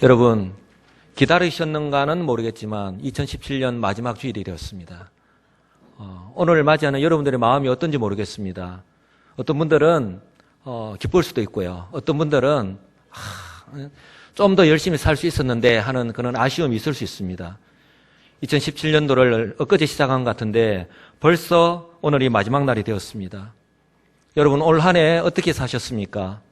여러분, 기다리셨는가는 모르겠지만 2017년 마지막 주일이 되었습니다. 오늘 맞이하는 여러분들의 마음이 어떤지 모르겠습니다. 어떤 분들은 기쁠 수도 있고요. 어떤 분들은 좀 더 열심히 살 수 있었는데 하는 그런 아쉬움이 있을 수 있습니다. 2017년도를 엊그제 시작한 것 같은데 벌써 오늘이 마지막 날이 되었습니다. 여러분, 올 한 해 어떻게 사셨습니까?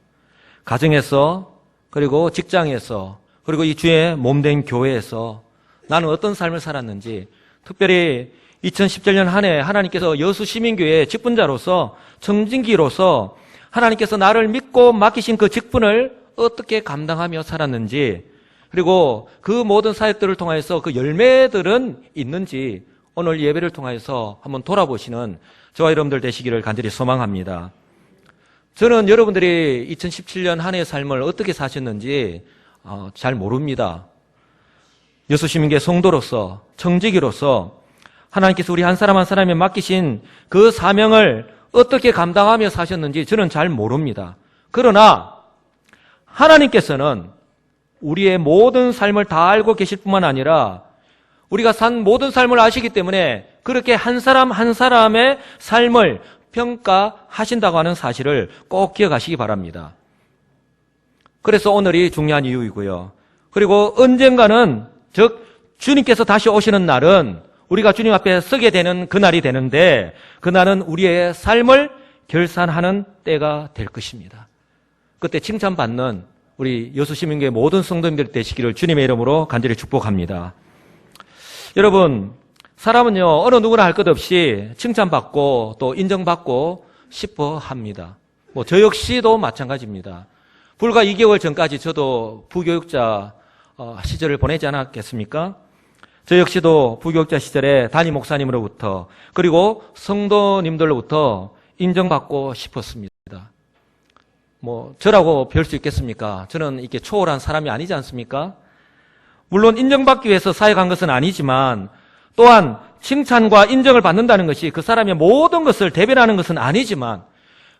가정에서, 그리고 직장에서, 그리고 이 주에 몸된 교회에서 나는 어떤 삶을 살았는지, 특별히 2017년 한 해 하나님께서 여수시민교회 직분자로서, 청진기로서 하나님께서 나를 믿고 맡기신 그 직분을 어떻게 감당하며 살았는지, 그리고 그 모든 사역들을 통해서 그 열매들은 있는지 오늘 예배를 통해서 한번 돌아보시는 저와 여러분들 되시기를 간절히 소망합니다. 저는 여러분들이 2017년 한 해의 삶을 어떻게 사셨는지 잘 모릅니다. 여수시민교회 성도로서, 청지기로서 하나님께서 우리 한 사람 한 사람에 맡기신 그 사명을 어떻게 감당하며 사셨는지 저는 잘 모릅니다. 그러나 하나님께서는 우리의 모든 삶을 다 알고 계실 뿐만 아니라 우리가 산 모든 삶을 아시기 때문에 그렇게 한 사람 한 사람의 삶을 평가하신다고 하는 사실을 꼭 기억하시기 바랍니다. 그래서 오늘이 중요한 이유이고요. 그리고 언젠가는, 즉 주님께서 다시 오시는 날은 우리가 주님 앞에 서게 되는 그날이 되는데, 그날은 우리의 삶을 결산하는 때가 될 것입니다. 그때 칭찬받는 우리 여수시민교회 모든 성도님들 되시기를 주님의 이름으로 간절히 축복합니다. 여러분, 사람은요, 어느 누구나 할 것 없이 칭찬받고 또 인정받고 싶어 합니다. 저 역시도 마찬가지입니다. 불과 2개월 전까지 저도 부교육자 시절을 보내지 않았겠습니까? 저 역시도 부교육자 시절에 담임 목사님으로부터, 그리고 성도님들로부터 인정받고 싶었습니다. 저라고 별 수 있겠습니까? 저는 이렇게 초월한 사람이 아니지 않습니까? 물론 인정받기 위해서 사역한 것은 아니지만, 또한 칭찬과 인정을 받는다는 것이 그 사람의 모든 것을 대변하는 것은 아니지만,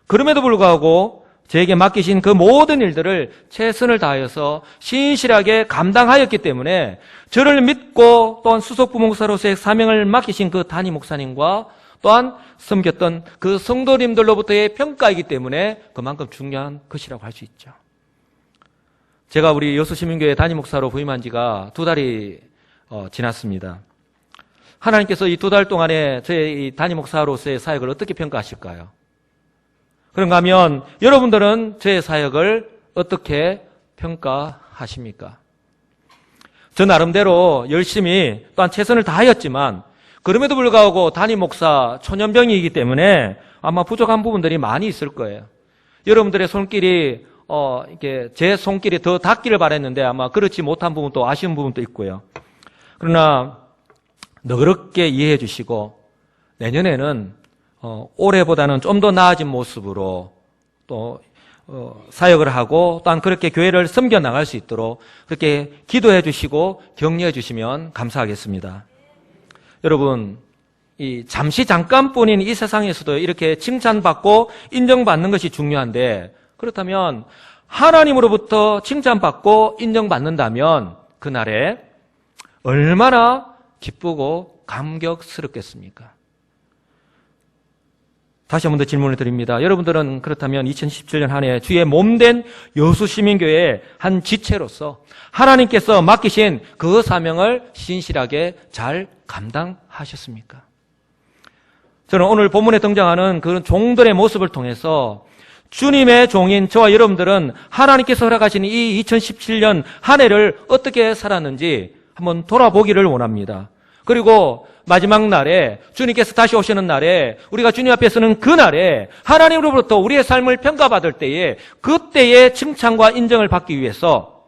그럼에도 불구하고 저에게 맡기신 그 모든 일들을 최선을 다하여서 신실하게 감당하였기 때문에 저를 믿고 또한 수석부목사로서의 사명을 맡기신 그 담임 목사님과 또한 섬겼던 그 성도님들로부터의 평가이기 때문에 그만큼 중요한 것이라고 할 수 있죠. 제가 우리 여수시민교회 담임 목사로 부임한 지가 2달이 지났습니다. 하나님께서 이 2달 동안에 저의 이 담임 목사로서의 사역을 어떻게 평가하실까요? 그런가 하면 여러분들은 저의 사역을 어떻게 평가하십니까? 저 나름대로 열심히 또한 최선을 다하였지만, 그럼에도 불구하고 담임 목사 초년병이기 때문에 아마 부족한 부분들이 많이 있을 거예요. 여러분들의 손길이 이렇게 제 손길이 더 닿기를 바랬는데 아마 그렇지 못한 부분도, 아쉬운 부분도 있고요. 그러나 너그럽게 이해해 주시고 내년에는 올해보다는 좀 더 나아진 모습으로 또 사역을 하고 또한 그렇게 교회를 섬겨 나갈 수 있도록 그렇게 기도해 주시고 격려해 주시면 감사하겠습니다. 여러분, 이 잠깐뿐인 이 세상에서도 이렇게 칭찬받고 인정받는 것이 중요한데, 그렇다면 하나님으로부터 칭찬받고 인정받는다면 그날에 얼마나 기쁘고 감격스럽겠습니까? 다시 한 번 더 질문을 드립니다. 여러분들은 그렇다면 2017년 한 해 주의 몸된 여수시민교회의 한 지체로서 하나님께서 맡기신 그 사명을 신실하게 잘 감당하셨습니까? 저는 오늘 본문에 등장하는 그런 종들의 모습을 통해서 주님의 종인 저와 여러분들은 하나님께서 허락하신 이 2017년 한 해를 어떻게 살았는지 한번 돌아보기를 원합니다. 그리고 마지막 날에, 주님께서 다시 오시는 날에, 우리가 주님 앞에 서는 그날에 하나님으로부터 우리의 삶을 평가받을 때에 그때의 칭찬과 인정을 받기 위해서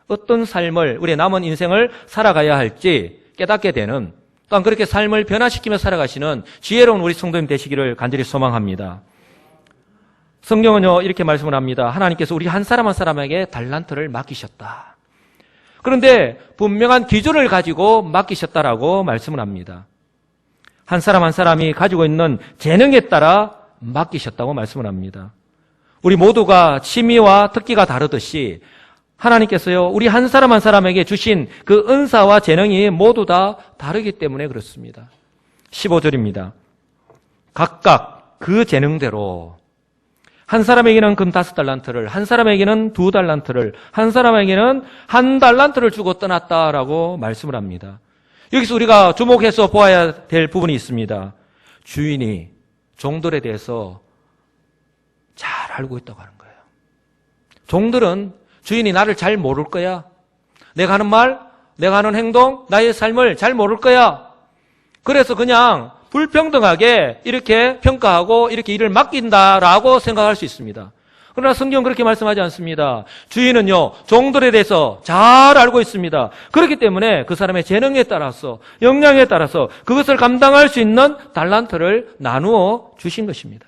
어떤 삶을, 우리의 남은 인생을 살아가야 할지 깨닫게 되는, 또한 그렇게 삶을 변화시키며 살아가시는 지혜로운 우리 성도님 되시기를 간절히 소망합니다. 성경은요, 이렇게 말씀을 합니다. 하나님께서 우리 한 사람 한 사람에게 달란트를 맡기셨다. 그런데 분명한 기준을 가지고 맡기셨다라고 말씀을 합니다. 한 사람 한 사람이 가지고 있는 재능에 따라 맡기셨다고 말씀을 합니다. 우리 모두가 취미와 특기가 다르듯이 하나님께서요, 우리 한 사람 한 사람에게 주신 그 은사와 재능이 모두 다 다르기 때문에 그렇습니다. 15절입니다. 각각 그 재능대로 한 사람에게는 금 5달란트를, 한 사람에게는 2달란트를, 한 사람에게는 1달란트를 주고 떠났다라고 말씀을 합니다. 여기서 우리가 주목해서 보아야 될 부분이 있습니다. 주인이 종들에 대해서 잘 알고 있다고 하는 거예요. 종들은 주인이 나를 잘 모를 거야. 내가 하는 말, 내가 하는 행동, 나의 삶을 잘 모를 거야. 그래서 그냥 불평등하게 이렇게 평가하고 이렇게 일을 맡긴다라고 생각할 수 있습니다. 그러나 성경은 그렇게 말씀하지 않습니다. 주인은요, 종들에 대해서 잘 알고 있습니다. 그렇기 때문에 그 사람의 재능에 따라서, 역량에 따라서 그것을 감당할 수 있는 달란트를 나누어 주신 것입니다.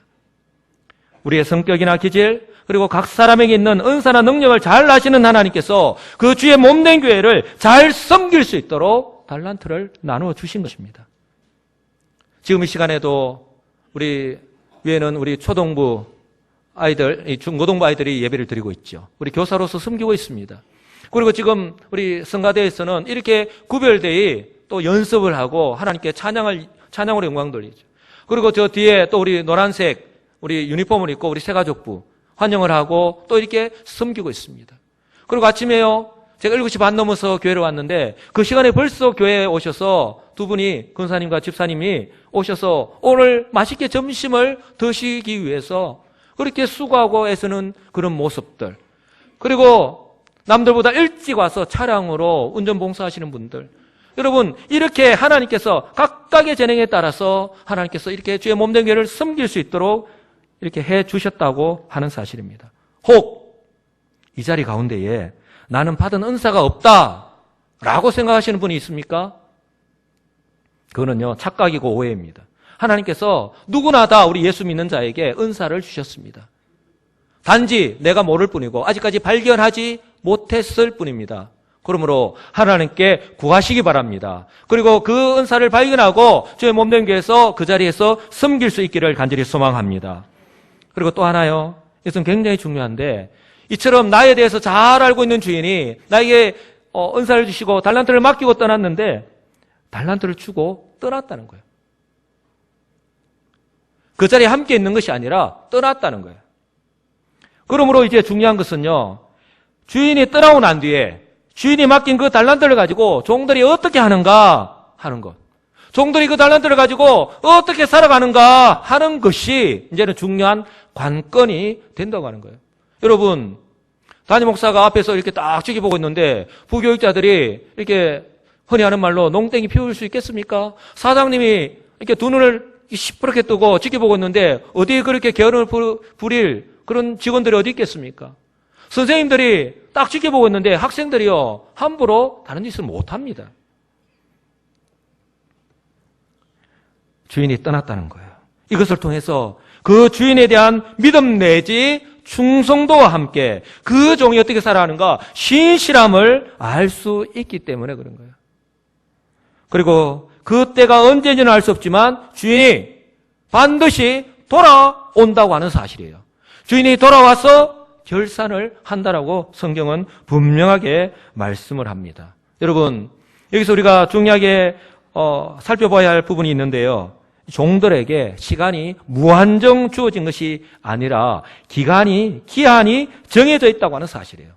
우리의 성격이나 기질, 그리고 각 사람에게 있는 은사나 능력을 잘 아시는 하나님께서 그 주의 몸된 교회를 잘 섬길 수 있도록 달란트를 나누어 주신 것입니다. 지금 이 시간에도 우리 위에는 우리 초등부 아이들, 중고등부 아이들이 예배를 드리고 있죠. 우리 교사로서 섬기고 있습니다. 그리고 지금 우리 성가대에서는 이렇게 구별되이 또 연습을 하고 하나님께 찬양으로 영광 돌리죠. 그리고 저 뒤에 또 우리 노란색 우리 유니폼을 입고 우리 새가족부 환영을 하고 또 이렇게 섬기고 있습니다. 그리고 아침에요, 제가 7시 반 넘어서 교회를 왔는데 그 시간에 벌써 교회에 오셔서 두 분이, 권사님과 집사님이 오셔서 오늘 맛있게 점심을 드시기 위해서 그렇게 수고하고 애쓰는 그런 모습들, 그리고 남들보다 일찍 와서 차량으로 운전 봉사하시는 분들, 여러분, 이렇게 하나님께서 각각의 재능에 따라서 하나님께서 이렇게 주의 몸된 교회를 섬길 수 있도록 이렇게 해 주셨다고 하는 사실입니다. 혹 이 자리 가운데에 나는 받은 은사가 없다라고 생각하시는 분이 있습니까? 그거는요, 착각이고 오해입니다. 하나님께서 누구나 다 우리 예수 믿는 자에게 은사를 주셨습니다. 단지 내가 모를 뿐이고 아직까지 발견하지 못했을 뿐입니다. 그러므로 하나님께 구하시기 바랍니다. 그리고 그 은사를 발견하고 주의 몸된 교회에서 그 자리에서 섬길 수 있기를 간절히 소망합니다. 그리고 또 하나요, 이것은 굉장히 중요한데, 이처럼 나에 대해서 잘 알고 있는 주인이 나에게 은사를 주시고 달란트를 맡기고 떠났는데 달란트를 주고 떠났다는 거예요. 그 자리에 함께 있는 것이 아니라 떠났다는 거예요. 그러므로 이제 중요한 것은요, 주인이 떠나고 난 뒤에 주인이 맡긴 그 달란트를 가지고 종들이 어떻게 하는가 하는 것, 종들이 그 달란트를 가지고 어떻게 살아가는가 하는 것이 이제는 중요한 관건이 된다고 하는 거예요. 여러분, 담임 목사가 앞에서 이렇게 딱 지켜보고 있는데 부교육자들이 이렇게 흔히 하는 말로 농땡이 피울 수 있겠습니까? 사장님이 이렇게 두 눈을 시퍼렇게 뜨고 지켜보고 있는데 어디에 그렇게 게으름을 부릴 그런 직원들이 어디 있겠습니까? 선생님들이 딱 지켜보고 있는데 학생들이요, 함부로 다른 짓을 못합니다. 주인이 떠났다는 거예요. 이것을 통해서 그 주인에 대한 믿음 내지 충성도와 함께 그 종이 어떻게 살아가는가, 신실함을 알 수 있기 때문에 그런 거예요. 그리고 그 때가 언제인지는 알 수 없지만 주인이 반드시 돌아온다고 하는 사실이에요. 주인이 돌아와서 결산을 한다라고 성경은 분명하게 말씀을 합니다. 여러분, 여기서 우리가 중요하게 살펴봐야 할 부분이 있는데요, 종들에게 시간이 무한정 주어진 것이 아니라 기한이 정해져 있다고 하는 사실이에요.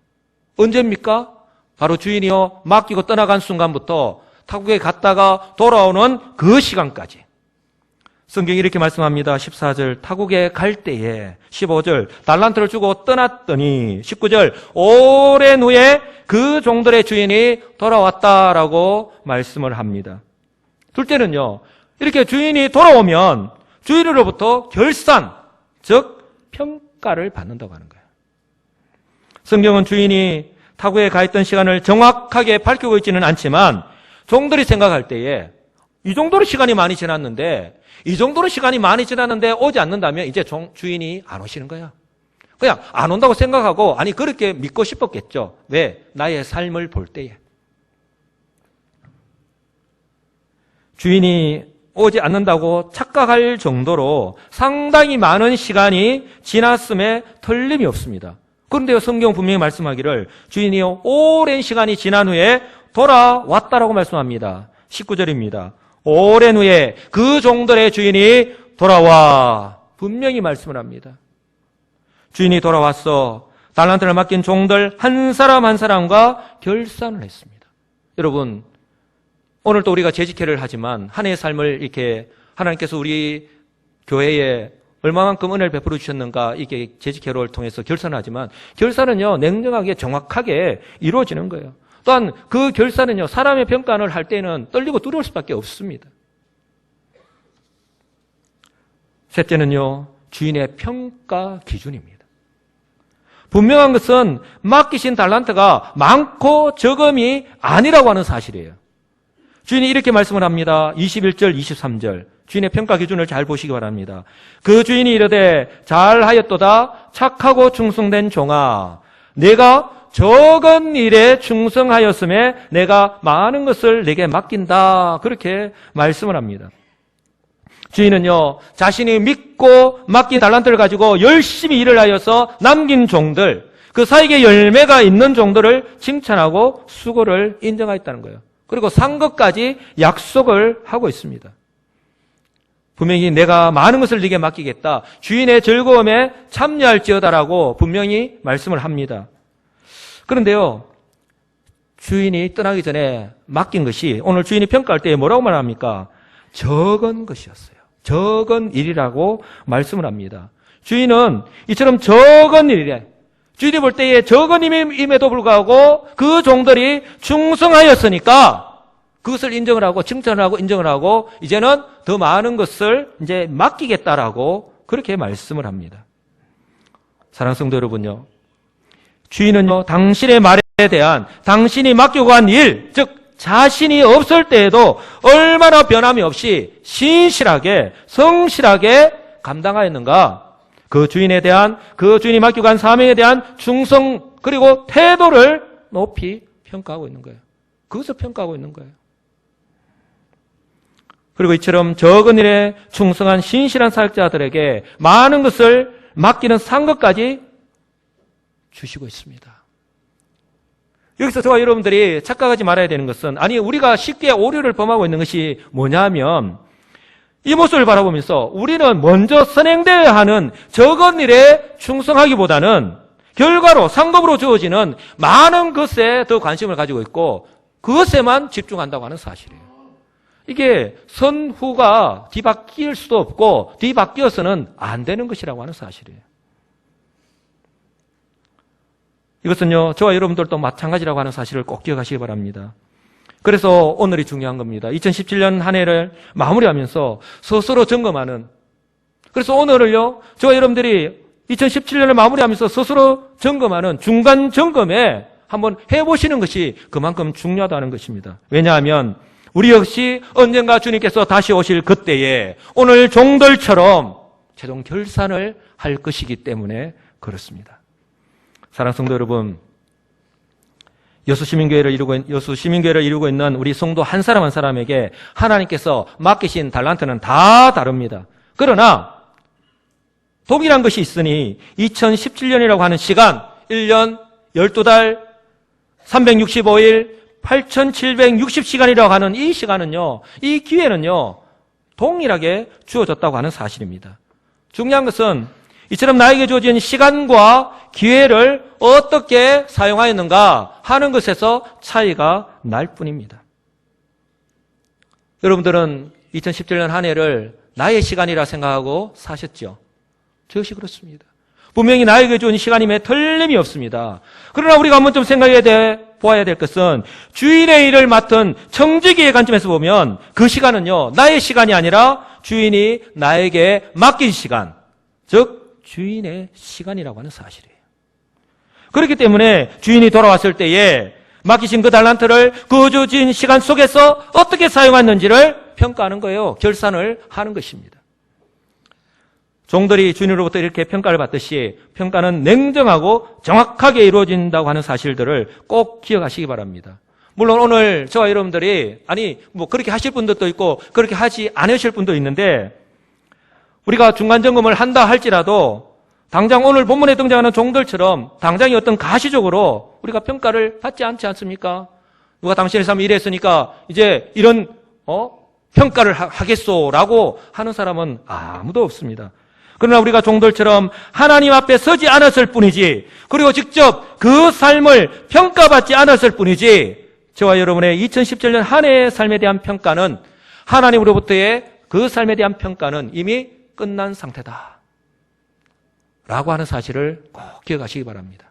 언제입니까? 바로 주인이요, 맡기고 떠나간 순간부터 타국에 갔다가 돌아오는 그 시간까지. 성경이 이렇게 말씀합니다. 14절, 타국에 갈 때에, 15절, 달란트를 주고 떠났더니, 19절, 오랜 후에 그 종들의 주인이 돌아왔다라고 말씀을 합니다. 둘째는요, 이렇게 주인이 돌아오면 주인으로부터 결산, 즉 평가를 받는다고 하는 거예요. 성경은 주인이 타국에 가 있던 시간을 정확하게 밝히고 있지는 않지만 종들이 생각할 때에 이 정도로 시간이 많이 지났는데 오지 않는다면 이제 주인이 안 오시는 거야. 그냥 안 온다고 생각하고, 아니 그렇게 믿고 싶었겠죠. 왜? 나의 삶을 볼 때에. 주인이 오지 않는다고 착각할 정도로 상당히 많은 시간이 지났음에 틀림이 없습니다. 그런데요, 성경 분명히 말씀하기를 주인이요, 오랜 시간이 지난 후에 돌아왔다라고 말씀합니다. 19절입니다. 오랜 후에 그 종들의 주인이 돌아와. 분명히 말씀을 합니다. 주인이 돌아왔어. 달란트를 맡긴 종들 한 사람 한 사람과 결산을 했습니다. 여러분, 오늘 또 우리가 재직회를 하지만 한 해의 삶을 이렇게 하나님께서 우리 교회에 얼마만큼 은혜를 베풀어 주셨는가, 이게 재직회를 통해서 결산하지만 결산은요, 냉정하게 정확하게 이루어지는 거예요. 또한 그 결산은요, 사람의 평가를 할 때는 떨리고 두려울 수밖에 없습니다. 셋째는요, 주인의 평가 기준입니다. 분명한 것은 맡기신 달란트가 많고 적음이 아니라고 하는 사실이에요. 주인이 이렇게 말씀을 합니다. 21절, 23절. 주인의 평가 기준을 잘 보시기 바랍니다. 그 주인이 이르되 잘하였도다 착하고 충성된 종아, 내가 적은 일에 충성하였음에 내가 많은 것을 내게 맡긴다. 그렇게 말씀을 합니다. 주인은요, 자신이 믿고 맡긴 달란트를 가지고 열심히 일을 하여서 남긴 종들, 그 사익의 열매가 있는 종들을 칭찬하고 수고를 인정하였다는 거예요. 그리고 산 것까지 약속을 하고 있습니다. 분명히 내가 많은 것을 네게 맡기겠다, 주인의 즐거움에 참여할지어다라고 분명히 말씀을 합니다. 그런데요, 주인이 떠나기 전에 맡긴 것이 오늘 주인이 평가할 때 뭐라고 말합니까? 적은 것이었어요. 적은 일이라고 말씀을 합니다. 주인은 이처럼 적은 일이래. 주인이 볼 때에 적은 일임에도 불구하고 그 종들이 충성하였으니까 그것을 인정을 하고 칭찬을 하고 인정을 하고 이제는 더 많은 것을 이제 맡기겠다라고 그렇게 말씀을 합니다. 사랑하는 성도 여러분요, 주인은요, 당신의 말에 대한 당신이 맡기고 한 일, 즉 자신이 없을 때에도 얼마나 변함이 없이 신실하게 성실하게 감당하였는가, 그 주인에 대한, 그 주인이 맡기고 간 사명에 대한 충성 그리고 태도를 높이 평가하고 있는 거예요. 그것을 평가하고 있는 거예요. 그리고 이처럼 적은 일에 충성한 신실한 사역자들에게 많은 것을 맡기는 상급까지 주시고 있습니다. 여기서 저와 여러분들이 착각하지 말아야 되는 것은, 아니 우리가 쉽게 오류를 범하고 있는 것이 뭐냐면, 이 모습을 바라보면서 우리는 먼저 선행되어야 하는 적은 일에 충성하기보다는 결과로 상급으로 주어지는 많은 것에 더 관심을 가지고 있고 그것에만 집중한다고 하는 사실이에요. 이게 선후가 뒤바뀔 수도 없고 뒤바뀌어서는 안 되는 것이라고 하는 사실이에요. 이것은요, 저와 여러분들도 마찬가지라고 하는 사실을 꼭 기억하시기 바랍니다. 그래서 오늘이 중요한 겁니다. 2017년 한 해를 마무리하면서 스스로 점검하는, 그래서 오늘을요, 저와 여러분들이 2017년을 마무리하면서 스스로 점검하는 중간 점검에 한번 해보시는 것이 그만큼 중요하다는 것입니다. 왜냐하면 우리 역시 언젠가 주님께서 다시 오실 그때에 오늘 종들처럼 최종 결산을 할 것이기 때문에 그렇습니다. 사랑하는 성도 여러분, 여수 시민교회를 이루고 있는 우리 성도 한 사람 한 사람에게 하나님께서 맡기신 달란트는 다 다릅니다. 그러나 동일한 것이 있으니 2017년이라고 하는 시간, 1년 12달 365일 8760시간이라고 하는 이 시간은요, 이 기회는요, 동일하게 주어졌다고 하는 사실입니다. 중요한 것은 이처럼 나에게 주어진 시간과 기회를 어떻게 사용하였는가 하는 것에서 차이가 날 뿐입니다. 여러분들은 2017년 한 해를 나의 시간이라 생각하고 사셨죠? 저 역시 그렇습니다. 분명히 나에게 주어진 시간임에 틀림이 없습니다. 그러나 우리가 한번 좀 생각해 보아야 될 것은 주인의 일을 맡은 청지기의 관점에서 보면 그 시간은요, 나의 시간이 아니라 주인이 나에게 맡긴 시간, 즉 주인의 시간이라고 하는 사실이에요. 그렇기 때문에 주인이 돌아왔을 때에 맡기신 그 달란트를 그 주어진 시간 속에서 어떻게 사용했는지를 평가하는 거예요. 결산을 하는 것입니다. 종들이 주인으로부터 이렇게 평가를 받듯이 평가는 냉정하고 정확하게 이루어진다고 하는 사실들을 꼭 기억하시기 바랍니다. 물론 오늘 저와 여러분들이 그렇게 하실 분들도 있고 그렇게 하지 않으실 분도 있는데, 우리가 중간 점검을 한다 할지라도 당장 오늘 본문에 등장하는 종들처럼 당장이 어떤 가시적으로 우리가 평가를 받지 않지 않습니까? 누가 당신의 삶을 이랬으니까 이제 이런 평가를 하겠소라고 하는 사람은 아무도 없습니다. 그러나 우리가 종들처럼 하나님 앞에 서지 않았을 뿐이지, 그리고 직접 그 삶을 평가받지 않았을 뿐이지, 저와 여러분의 2017년 한 해의 삶에 대한 평가는, 하나님으로부터의 그 삶에 대한 평가는 이미 끝난 상태다 라고 하는 사실을 꼭 기억하시기 바랍니다.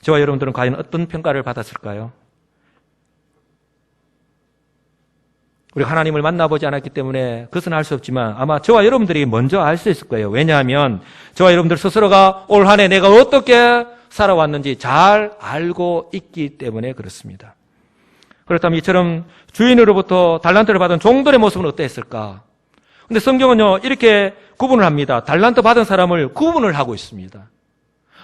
저와 여러분들은 과연 어떤 평가를 받았을까요? 우리가 하나님을 만나보지 않았기 때문에 그것은 알 수 없지만 아마 저와 여러분들이 먼저 알 수 있을 거예요. 왜냐하면 저와 여러분들 스스로가 올 한 해 내가 어떻게 살아왔는지 잘 알고 있기 때문에 그렇습니다. 그렇다면 이처럼 주인으로부터 달란트를 받은 종들의 모습은 어땠을까? 근데 성경은요, 이렇게 구분을 합니다. 달란트 받은 사람을 구분을 하고 있습니다.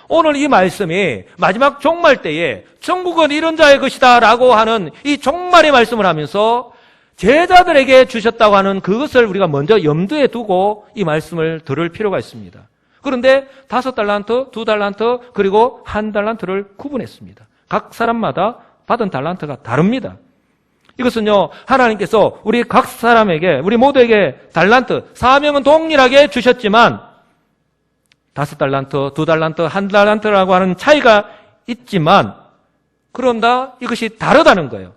오늘 이 말씀이 마지막 종말 때에 천국은 이런 자의 것이다 라고 하는 이 종말의 말씀을 하면서 제자들에게 주셨다고 하는 그것을 우리가 먼저 염두에 두고 이 말씀을 들을 필요가 있습니다. 그런데 5달란트, 2달란트, 그리고 1달란트를 구분했습니다. 각 사람마다 받은 달란트가 다릅니다. 이것은요, 하나님께서 우리 각 사람에게, 우리 모두에게 달란트, 사명은 동일하게 주셨지만 5달란트, 2달란트, 1달란트라고 하는 차이가 있지만, 그런다 이것이 다르다는 거예요.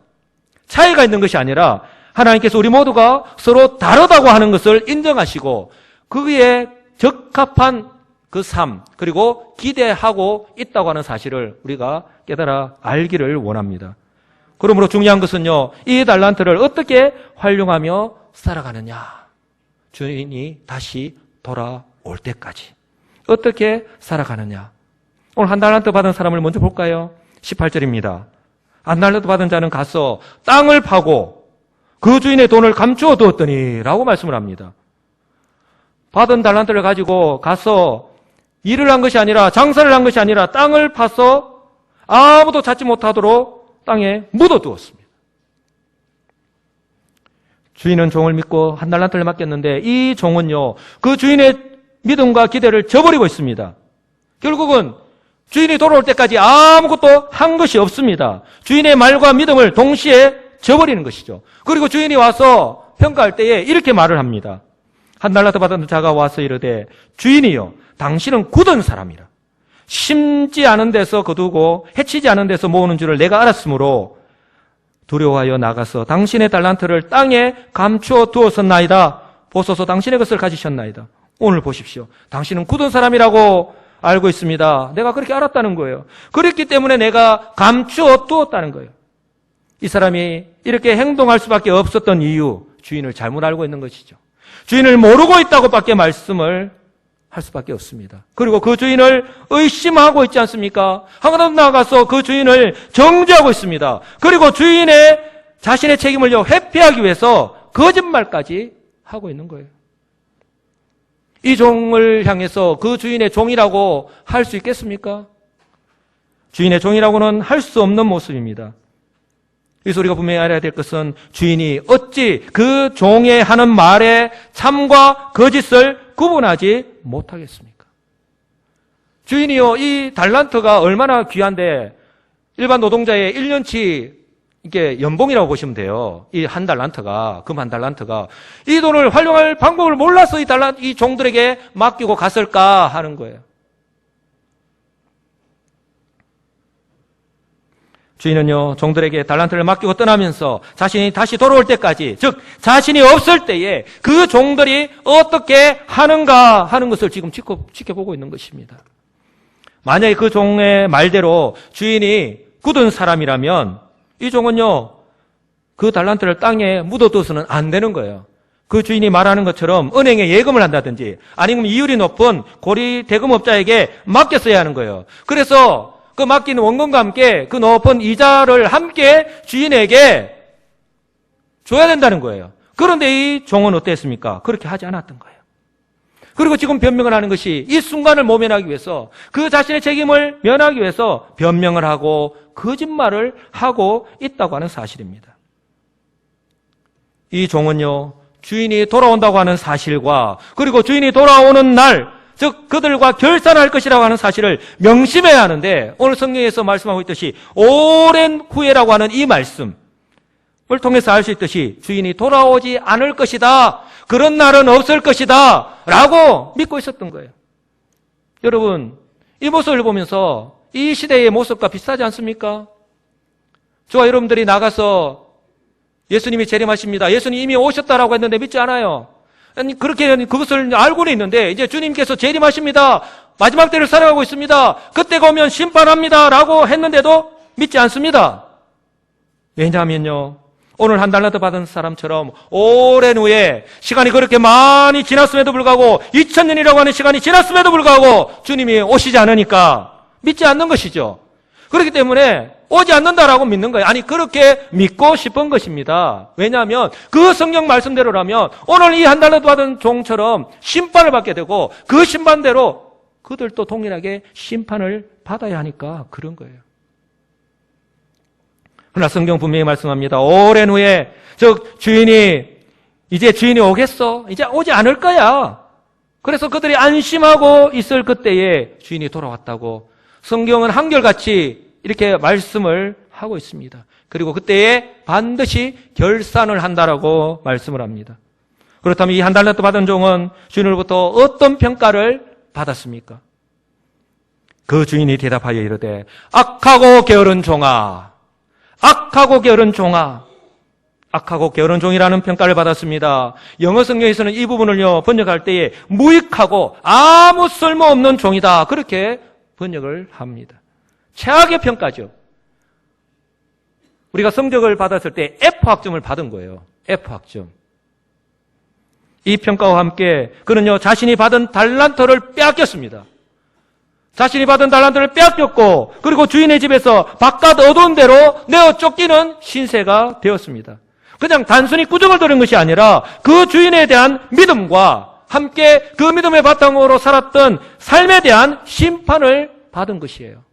차이가 있는 것이 아니라 하나님께서 우리 모두가 서로 다르다고 하는 것을 인정하시고 그에 적합한 그 삶, 그리고 기대하고 있다고 하는 사실을 우리가 깨달아 알기를 원합니다. 그러므로 중요한 것은요, 이 달란트를 어떻게 활용하며 살아가느냐. 주인이 다시 돌아올 때까지 어떻게 살아가느냐. 오늘 1달란트 받은 사람을 먼저 볼까요? 18절입니다. 1달란트 받은 자는 가서 땅을 파고 그 주인의 돈을 감추어 두었더니 라고 말씀을 합니다. 받은 달란트를 가지고 가서 일을 한 것이 아니라, 장사를 한 것이 아니라 땅을 파서 아무도 찾지 못하도록 땅에 묻어두었습니다. 주인은 종을 믿고 1달란트를 맡겼는데 이 종은요, 그 주인의 믿음과 기대를 저버리고 있습니다. 결국은 주인이 돌아올 때까지 아무것도 한 것이 없습니다. 주인의 말과 믿음을 동시에 저버리는 것이죠. 그리고 주인이 와서 평가할 때에 이렇게 말을 합니다. 1달란트 받은 자가 와서 이르되 주인이여, 당신은 굳은 사람이라. 심지 않은 데서 거두고 해치지 않은 데서 모으는 줄을 내가 알았으므로 두려워하여 나가서 당신의 달란트를 땅에 감추어 두었었나이다. 보소서, 당신의 것을 가지셨나이다. 오늘 보십시오. 당신은 굳은 사람이라고 알고 있습니다. 내가 그렇게 알았다는 거예요. 그랬기 때문에 내가 감추어 두었다는 거예요. 이 사람이 이렇게 행동할 수밖에 없었던 이유, 주인을 잘못 알고 있는 것이죠. 주인을 모르고 있다고밖에 말씀을 할 수밖에 없습니다. 그리고 그 주인을 의심하고 있지 않습니까? 하나님 나가서 그 주인을 정죄하고 있습니다. 그리고 주인의 자신의 책임을요, 회피하기 위해서 거짓말까지 하고 있는 거예요. 이 종을 향해서 그 주인의 종이라고 할 수 있겠습니까? 주인의 종이라고는 할 수 없는 모습입니다. 그래서 우리가 분명히 알아야 될 것은 주인이 어찌 그 종의 하는 말의 참과 거짓을 구분하지 못하겠습니까? 주인이요, 이 달란트가 얼마나 귀한데 일반 노동자의 1년치 이게 연봉이라고 보시면 돼요. 이 1달란트가, 금 1달란트가 이 돈을 활용할 방법을 몰라서 이 종들에게 맡기고 갔을까 하는 거예요. 주인은요, 종들에게 달란트를 맡기고 떠나면서 자신이 다시 돌아올 때까지, 즉 자신이 없을 때에 그 종들이 어떻게 하는가 하는 것을 지금 지켜보고 있는 것입니다. 만약에 그 종의 말대로 주인이 굳은 사람이라면 이 종은요, 그 달란트를 땅에 묻어둬서는 안 되는 거예요. 그 주인이 말하는 것처럼 은행에 예금을 한다든지 아니면 이율이 높은 고리 대금업자에게 맡겼어야 하는 거예요. 그래서 그 맡기는 원금과 함께 그 높은 이자를 함께 주인에게 줘야 된다는 거예요. 그런데 이 종은 어땠습니까? 그렇게 하지 않았던 거예요. 그리고 지금 변명을 하는 것이 이 순간을 모면하기 위해서, 그 자신의 책임을 면하기 위해서 변명을 하고 거짓말을 하고 있다고 하는 사실입니다. 이 종은요, 주인이 돌아온다고 하는 사실과 그리고 주인이 돌아오는 날, 즉 그들과 결산할 것이라고 하는 사실을 명심해야 하는데, 오늘 성경에서 말씀하고 있듯이 오랜 후에라고 하는 이 말씀을 통해서 알 수 있듯이 주인이 돌아오지 않을 것이다, 그런 날은 없을 것이다 라고 믿고 있었던 거예요. 여러분, 이 모습을 보면서 이 시대의 모습과 비슷하지 않습니까? 저와 여러분들이 나가서 예수님이 재림하십니다, 예수님 이미 오셨다라고 했는데 믿지 않아요. 아니, 그렇게 그것을 알고는 있는데 이제 주님께서 재림하십니다, 마지막 때를 살아가고 있습니다, 그때가 오면 심판합니다 라고 했는데도 믿지 않습니다. 왜냐하면요, 오늘 한 달란트 받은 사람처럼 오랜 후에 시간이 그렇게 많이 지났음에도 불구하고 2000년이라고 하는 시간이 지났음에도 불구하고 주님이 오시지 않으니까 믿지 않는 것이죠. 그렇기 때문에 오지 않는다라고 믿는 거예요. 아니, 그렇게 믿고 싶은 것입니다. 왜냐하면 그 성경 말씀대로라면 오늘 이 한 달란트 받은 종처럼 심판을 받게 되고 그 심판대로 그들도 동일하게 심판을 받아야 하니까 그런 거예요. 그러나 성경 분명히 말씀합니다. 오랜 후에, 즉 이제 주인이 오겠어, 이제 오지 않을 거야, 그래서 그들이 안심하고 있을 그때에 주인이 돌아왔다고 성경은 한결같이 이렇게 말씀을 하고 있습니다. 그리고 그때에 반드시 결산을 한다라고 말씀을 합니다. 그렇다면 이 한 달란트 받은 종은 주인으로부터 어떤 평가를 받았습니까? 그 주인이 대답하여 이르되, 악하고 게으른 종아, 악하고 게으른 종아. 악하고 게으른 종이라는 평가를 받았습니다. 영어 성경에서는 이 부분을요, 번역할 때에 무익하고 아무 쓸모없는 종이다, 그렇게 번역을 합니다. 최악의 평가죠. 우리가 성적을 받았을 때 F학점을 받은 거예요. F학점. 이 평가와 함께 그는요, 자신이 받은 달란트를 빼앗겼습니다. 자신이 받은 달란트를 빼앗겼고, 그리고 주인의 집에서 바깥 어두운 데로 내어 쫓기는 신세가 되었습니다. 그냥 단순히 꾸중을 들은 것이 아니라 그 주인에 대한 믿음과 함께 그 믿음의 바탕으로 살았던 삶에 대한 심판을 받은 것이에요.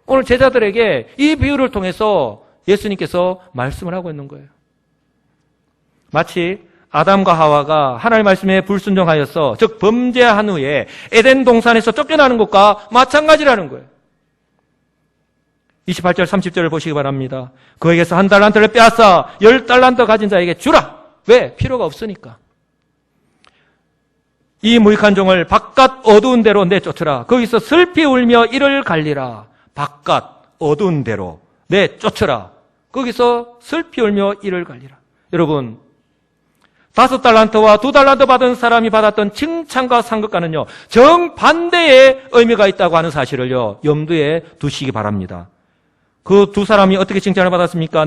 오늘 제자들에게 이 비유를 통해서 예수님께서 말씀을 하고 있는 거예요. 마치 아담과 하와가 하나님의 말씀에 불순종하여서, 즉 범죄한 후에 에덴 동산에서 쫓겨나는 것과 마찬가지라는 거예요. 28절 30절을 보시기 바랍니다. 그에게서 한 달란트를 빼앗아 10달란트 가진 자에게 주라. 왜? 필요가 없으니까. 이 무익한 종을 바깥 어두운 데로 내쫓으라. 거기서 슬피 울며 이를 갈리라. 바깥 어두운 데로 내쫓으라. 거기서 슬피 울며 이를 갈리라. 여러분, 5달란트와 2달란트 받은 사람이 받았던 칭찬과 상급과는요, 정반대의 의미가 있다고 하는 사실을요, 염두에 두시기 바랍니다. 그 두 사람이 어떻게 칭찬을 받았습니까?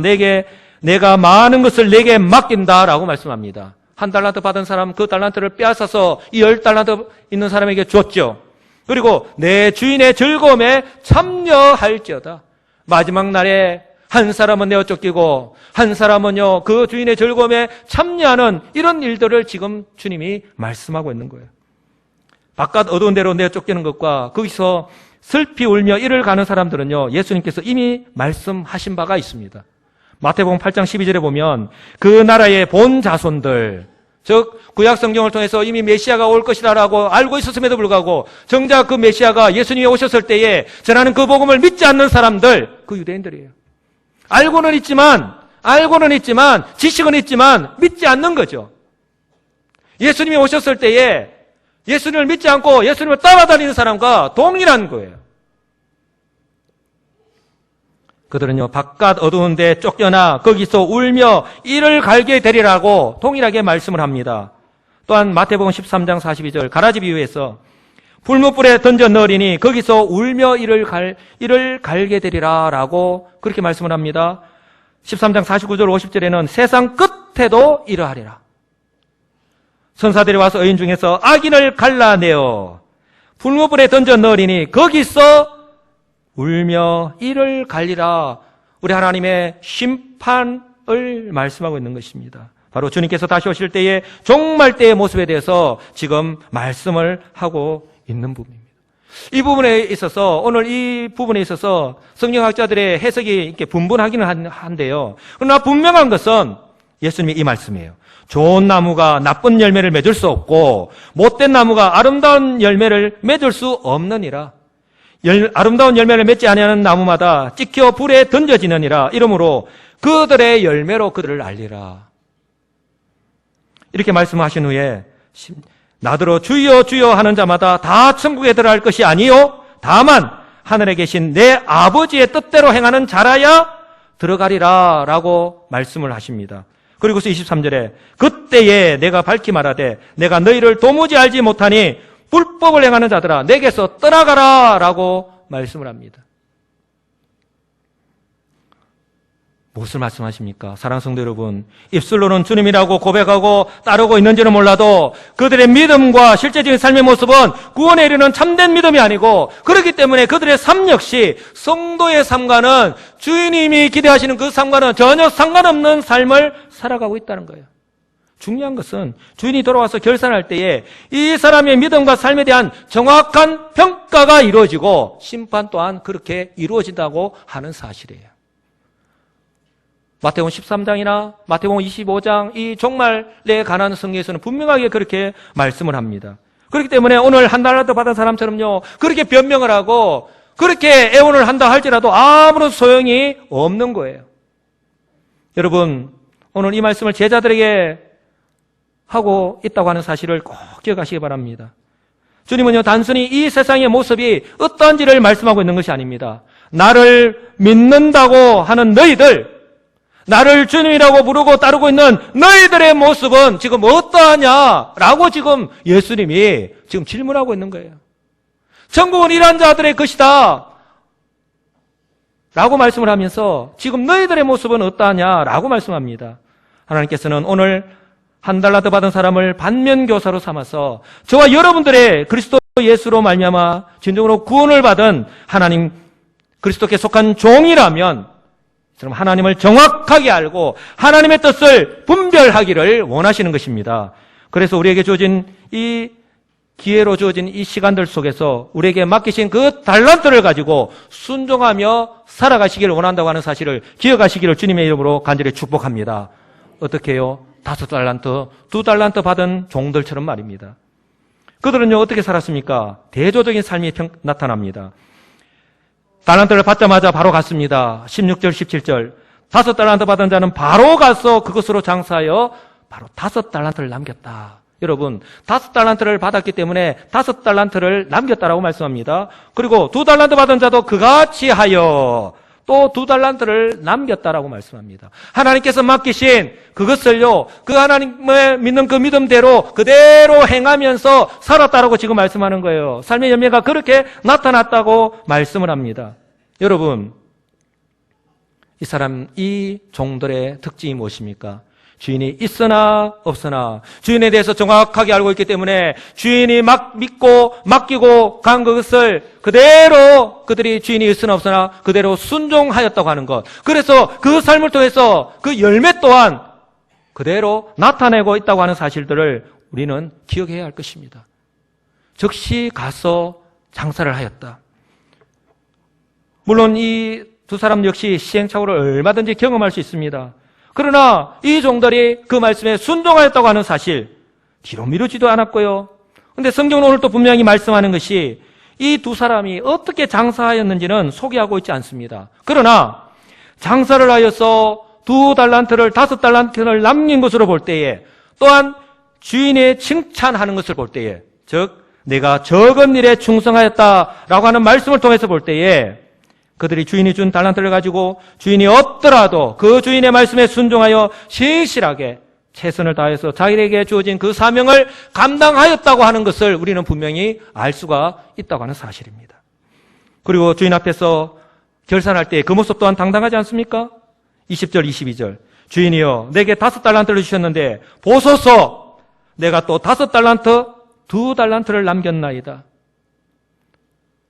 내가 많은 것을 내게 맡긴다라고 말씀합니다. 1달란트 받은 사람 그 달란트를 빼앗아서 이 10달란트 있는 사람에게 줬죠. 그리고 내 주인의 즐거움에 참여할지어다. 마지막 날에 한 사람은 내어 쫓기고 한 사람은요, 그 주인의 즐거움에 참여하는 이런 일들을 지금 주님이 말씀하고 있는 거예요. 바깥 어두운 데로 내어 쫓기는 것과 거기서 슬피 울며 이를 가는 사람들은요, 예수님께서 이미 말씀하신 바가 있습니다. 마태복음 8장 12절에 보면 그 나라의 본 자손들, 즉 구약 성경을 통해서 이미 메시아가 올 것이라고 알고 있었음에도 불구하고 정작 그 메시아가 예수님이 오셨을 때에 전하는 그 복음을 믿지 않는 사람들, 그 유대인들이에요. 알고는 있지만 지식은 있지만 믿지 않는 거죠. 예수님이 오셨을 때에 예수님을 믿지 않고 예수님을 따라다니는 사람과 동일한 거예요. 그들은요, 바깥 어두운 데 쫓겨나 거기서 울며 이를 갈게 되리라고 동일하게 말씀을 합니다. 또한 마태복음 13장 42절 가라지 비유에서 불못불에 던져 넣으리니 거기서 울며 이를 갈게 되리라 라고 그렇게 말씀을 합니다. 13장 49절 50절에는 세상 끝에도 이러하리라. 선사들이 와서 의인 중에서 악인을 갈라내어 불못불에 던져 넣으리니 거기서 울며 이를 갈리라. 우리 하나님의 심판을 말씀하고 있는 것입니다. 바로 주님께서 다시 오실 때의 종말 때의 모습에 대해서 지금 말씀을 하고 있는 부분입니다. 이 부분에 있어서, 오늘 이 부분에 있어서 성경학자들의 해석이 이렇게 분분하기는 한데요. 그러나 분명한 것은 예수님이 이 말씀이에요. 좋은 나무가 나쁜 열매를 맺을 수 없고 못된 나무가 아름다운 열매를 맺을 수 없느니라. 아름다운 열매를 맺지 아니하는 나무마다 찍혀 불에 던져지느니라. 이러므로 그들의 열매로 그들을 알리라. 이렇게 말씀하신 후에 나더러 주여 주여 하는 자마다 다 천국에 들어갈 것이 아니요 다만 하늘에 계신 내 아버지의 뜻대로 행하는 자라야 들어가리라 라고 말씀을 하십니다. 그리고서 23절에 그때에 내가 밝히 말하되 내가 너희를 도무지 알지 못하니 불법을 행하는 자들아 내게서 떠나가라 라고 말씀을 합니다. 무엇을 말씀하십니까? 사랑하는 성도 여러분, 입술로는 주님이라고 고백하고 따르고 있는지는 몰라도 그들의 믿음과 실제적인 삶의 모습은 구원에 이르는 참된 믿음이 아니고 그렇기 때문에 그들의 삶 역시 성도의 삶과는 주님이 기대하시는 그 삶과는 전혀 상관없는 삶을 살아가고 있다는 거예요. 중요한 것은 주인이 돌아와서 결산할 때에 이 사람의 믿음과 삶에 대한 정확한 평가가 이루어지고 심판 또한 그렇게 이루어진다고 하는 사실이에요. 마태복음 13장이나 마태복음 25장 이 종말에 관한 성경에서는 분명하게 그렇게 말씀을 합니다. 그렇기 때문에 오늘 한 달라도 받은 사람처럼요 그렇게 변명을 하고 그렇게 애원을 한다 할지라도 아무런 소용이 없는 거예요. 여러분 오늘 이 말씀을 제자들에게 하고 있다고 하는 사실을 꼭 기억하시기 바랍니다. 주님은요 단순히 이 세상의 모습이 어떠한지를 말씀하고 있는 것이 아닙니다. 나를 믿는다고 하는 너희들, 나를 주님이라고 부르고 따르고 있는 너희들의 모습은 지금 어떠하냐라고 지금 예수님이 지금 질문하고 있는 거예요. 천국은 이러한 자들의 것이다 라고 말씀을 하면서 지금 너희들의 모습은 어떠하냐라고 말씀합니다. 하나님께서는 오늘 한 달란트 받은 사람을 반면교사로 삼아서 저와 여러분들의 그리스도 예수로 말미암아 진정으로 구원을 받은 하나님 그리스도께 속한 종이라면 하나님을 정확하게 알고 하나님의 뜻을 분별하기를 원하시는 것입니다. 그래서 우리에게 주어진 이 기회로 주어진 이 시간들 속에서 우리에게 맡기신 그 달란트를 가지고 순종하며 살아가시기를 원한다고 하는 사실을 기억하시기를 주님의 이름으로 간절히 축복합니다. 어떻게 해요? 5달란트, 2달란트 받은 종들처럼 말입니다. 그들은요 어떻게 살았습니까? 대조적인 삶이 나타납니다. 달란트를 받자마자 바로 갔습니다. 16절 17절 5달란트 받은 자는 바로 가서 그것으로 장사하여 바로 5달란트를 남겼다. 여러분 5달란트를 받았기 때문에 5달란트를 남겼다라고 말씀합니다. 그리고 2달란트 받은 자도 그같이 하여 또 2달란트를 남겼다라고 말씀합니다. 하나님께서 맡기신 그것을요 그 하나님을 믿는 그 믿음대로 그대로 행하면서 살았다라고 지금 말씀하는 거예요. 삶의 열매가 그렇게 나타났다고 말씀을 합니다. 여러분 이 종들의 특징이 무엇입니까? 주인이 있으나 없으나 주인에 대해서 정확하게 알고 있기 때문에 주인이 믿고 맡기고 간 그것을 그대로 그들이 주인이 있으나 없으나 그대로 순종하였다고 하는 것. 그래서 그 삶을 통해서 그 열매 또한 그대로 나타내고 있다고 하는 사실들을 우리는 기억해야 할 것입니다. 즉시 가서 장사를 하였다. 물론 이 두 사람 역시 시행착오를 얼마든지 경험할 수 있습니다. 그러나 이 종들이 그 말씀에 순종하였다고 하는 사실 뒤로 미루지도 않았고요. 그런데 성경은 오늘 또 분명히 말씀하는 것이 이 두 사람이 어떻게 장사하였는지는 소개하고 있지 않습니다. 그러나 장사를 하여서 2달란트를 5달란트를 남긴 것으로 볼 때에 또한 주인의 칭찬하는 것을 볼 때에 즉 내가 적은 일에 충성하였다라고 하는 말씀을 통해서 볼 때에 그들이 주인이 준 달란트를 가지고 주인이 없더라도 그 주인의 말씀에 순종하여 신실하게 최선을 다해서 자기에게 주어진 그 사명을 감당하였다고 하는 것을 우리는 분명히 알 수가 있다고 하는 사실입니다. 그리고 주인 앞에서 결산할 때 그 모습 또한 당당하지 않습니까? 20절 22절 주인이여 내게 5달란트를 주셨는데 보소서 내가 또 5달란트 2달란트를 남겼나이다.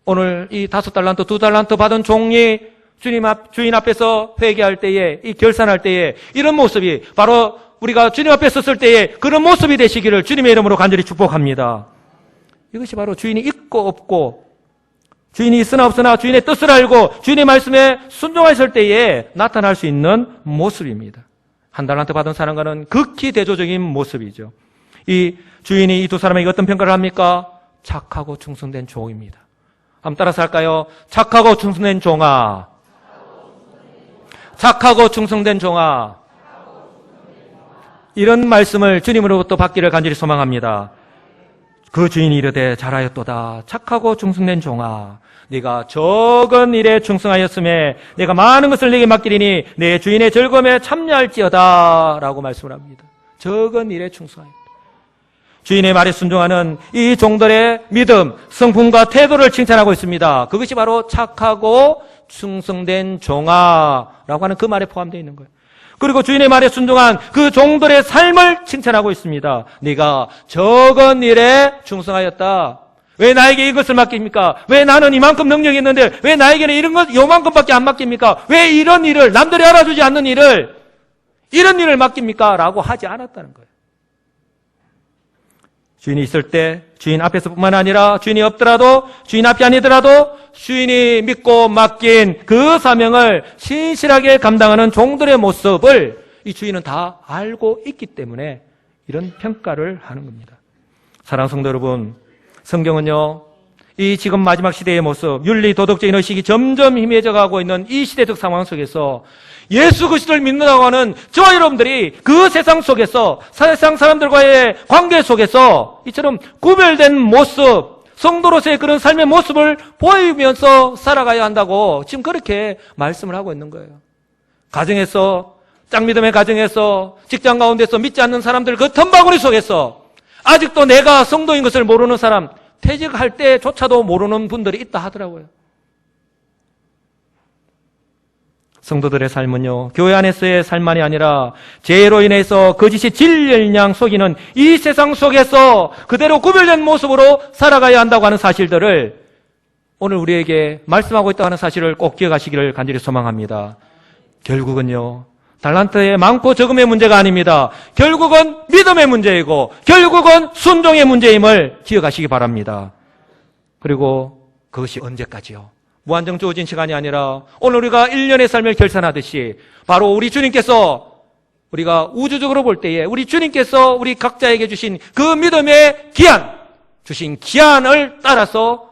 오늘 이 5달란트 2달란트 받은 종이 주인 앞에서 회개할 때에 이 결산할 때에 이런 모습이 바로 우리가 주님 앞에 섰을 때에 그런 모습이 되시기를 주님의 이름으로 간절히 축복합니다. 이것이 바로 주인이 있고 없고 주인이 있으나 없으나 주인의 뜻을 알고 주인의 말씀에 순종했을 때에 나타날 수 있는 모습입니다. 한 달란트 받은 사람과는 극히 대조적인 모습이죠. 이 주인이 이 두 사람에게 어떤 평가를 합니까? 착하고 충성된 종입니다. 한번 따라서 할까요? 착하고 충성된 종아. 착하고 충성된 종아. 이런 말씀을 주님으로부터 받기를 간절히 소망합니다. 그 주인이 이르되 잘하였도다. 착하고 충성된 종아. 네가 적은 일에 충성하였음에 내가 많은 것을 네게 맡기리니 내 주인의 즐거움에 참여할지어다 라고 말씀을 합니다. 적은 일에 충성하였다. 주인의 말에 순종하는 이 종들의 믿음, 성품과 태도를 칭찬하고 있습니다. 그것이 바로 착하고 충성된 종아라고 하는 그 말에 포함되어 있는 거예요. 그리고 주인의 말에 순종한 그 종들의 삶을 칭찬하고 있습니다. 네가 적은 일에 충성하였다. 왜 나에게 이것을 맡깁니까? 왜 나는 이만큼 능력이 있는데 왜 나에게는 이런 것 요만큼밖에 안 맡깁니까? 왜 이런 일을 남들이 알아주지 않는 일을 이런 일을 맡깁니까? 라고 하지 않았다는 거예요. 주인이 있을 때 주인 앞에서뿐만 아니라 주인이 없더라도 주인 앞이 아니더라도 주인이 믿고 맡긴 그 사명을 신실하게 감당하는 종들의 모습을 이 주인은 다 알고 있기 때문에 이런 평가를 하는 겁니다. 사랑하는 성도 여러분, 성경은요, 이 지금 마지막 시대의 모습, 윤리 도덕적인 의식이 점점 희미해져 가고 있는 이 시대적 상황 속에서 예수 그리스도를 믿는다고 하는 저와 여러분들이 그 세상 속에서 세상 사람들과의 관계 속에서 이처럼 구별된 모습, 성도로서의 그런 삶의 모습을 보이면서 살아가야 한다고 지금 그렇게 말씀을 하고 있는 거예요. 가정에서, 짝믿음의 가정에서, 직장 가운데서 믿지 않는 사람들 그 텀바구니 속에서 아직도 내가 성도인 것을 모르는 사람, 퇴직할 때조차도 모르는 분들이 있다 하더라고요. 성도들의 삶은요, 교회 안에서의 삶만이 아니라 죄로 인해서 거짓이 진리를 속이는 이 세상 속에서 그대로 구별된 모습으로 살아가야 한다고 하는 사실들을 오늘 우리에게 말씀하고 있다고 하는 사실을 꼭 기억하시기를 간절히 소망합니다. 결국은요, 달란트의 많고 적음의 문제가 아닙니다. 결국은 믿음의 문제이고 결국은 순종의 문제임을 기억하시기 바랍니다. 그리고 그것이 언제까지요? 무한정 주어진 시간이 아니라 오늘 우리가 1년의 삶을 결산하듯이 바로 우리 주님께서 우리가 우주적으로 볼 때에 우리 주님께서 우리 각자에게 주신 그 믿음의 기한, 주신 기한을 따라서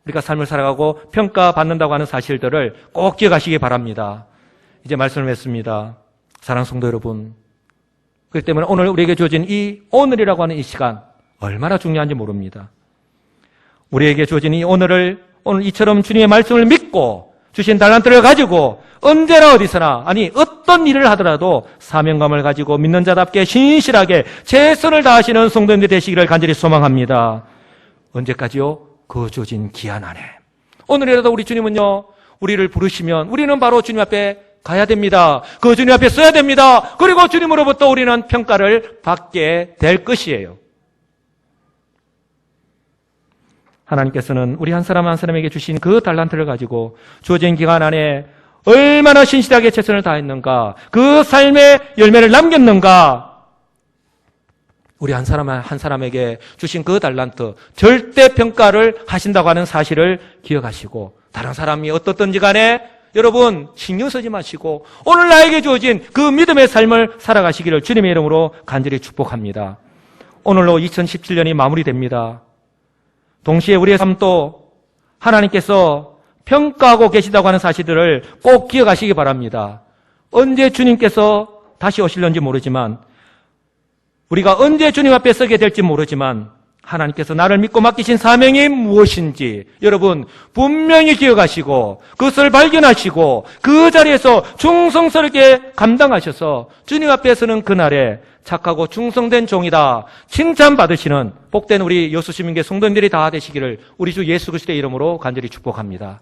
우리가 삶을 살아가고 평가받는다고 하는 사실들을 꼭 기억하시기 바랍니다. 이제 말씀을 맺습니다. 사랑하는 성도 여러분, 그렇기 때문에 오늘 우리에게 주어진 이 오늘이라고 하는 이 시간 얼마나 중요한지 모릅니다. 우리에게 주어진 이 오늘 이처럼 주님의 말씀을 믿고 주신 달란트를 가지고 언제나 어디서나, 아니 어떤 일을 하더라도 사명감을 가지고 믿는 자답게 신실하게 최선을 다하시는 성도님들 되시기를 간절히 소망합니다. 언제까지요? 그 주어진 기한 안에. 오늘이라도 우리 주님은요, 우리를 부르시면 우리는 바로 주님 앞에 가야 됩니다. 그 주님 앞에 서야 됩니다. 그리고 주님으로부터 우리는 평가를 받게 될 것이에요. 하나님께서는 우리 한 사람 한 사람에게 주신 그 달란트를 가지고 주어진 기간 안에 얼마나 신실하게 최선을 다했는가, 그 삶의 열매를 남겼는가, 우리 한 사람 한 사람에게 주신 그 달란트 절대 평가를 하신다고 하는 사실을 기억하시고, 다른 사람이 어떻든지 간에 여러분 신경 쓰지 마시고 오늘 나에게 주어진 그 믿음의 삶을 살아가시기를 주님의 이름으로 간절히 축복합니다. 오늘로 2017년이 마무리됩니다. 동시에 우리의 삶도 하나님께서 평가하고 계시다고 하는 사실들을 꼭 기억하시기 바랍니다. 언제 주님께서 다시 오실는지 모르지만, 우리가 언제 주님 앞에 서게 될지 모르지만, 하나님께서 나를 믿고 맡기신 사명이 무엇인지 여러분 분명히 기억하시고 그것을 발견하시고 그 자리에서 충성스럽게 감당하셔서 주님 앞에 서는 그날에 착하고 충성된 종이다 칭찬받으시는 복된 우리 여수시민계 성도님들이 다 되시기를 우리 주 예수 그리스도의 이름으로 간절히 축복합니다.